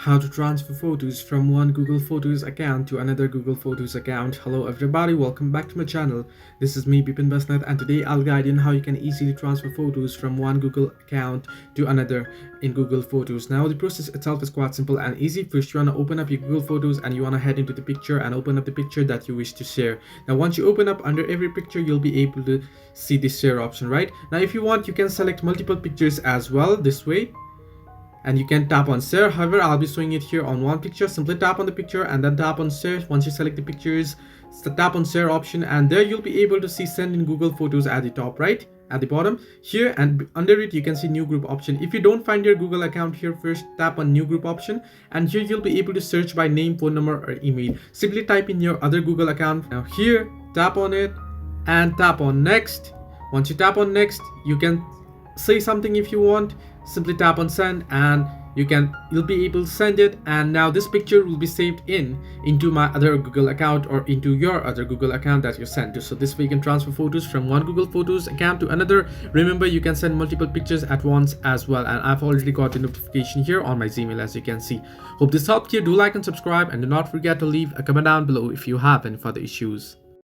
How to transfer photos from one Google Photos account to another Google Photos account. Hello everybody, welcome back to my channel. This is me Bipin Basnath, and today I'll guide you on how you can easily transfer photos from one Google account to another in Google Photos. Now the process itself is quite simple and easy. First you want to open up your Google Photos and you want to head into the picture and open up the picture that you wish to share. Now once you open up, under every picture you'll be able to see the share option. Right now, if you want, you can select multiple pictures as well this way, and you can tap on share. However, I'll be showing it here on one picture. Simply tap on the picture and then tap on share. Once you select the pictures, tap on share option, and there you'll be able to see send in Google Photos at the top right, at the bottom here, and under it you can see new group option. If you don't find your Google account here, first tap on new group option, and here you'll be able to search by name, phone number or email. Simply type in your other Google account. Now here, tap on it and tap on next. Once you tap on next, you can say something if you want. Simply tap on send and you'll be able to send it, and now this picture will be saved into my other Google account or into your other Google account that you sent to. So this way you can transfer photos from one Google Photos account to another. Remember, you can send multiple pictures at once as well, and I've already got a notification here on my Gmail, as you can see. Hope this helped you. Do like and subscribe, and do not forget to leave a comment down below if you have any further issues.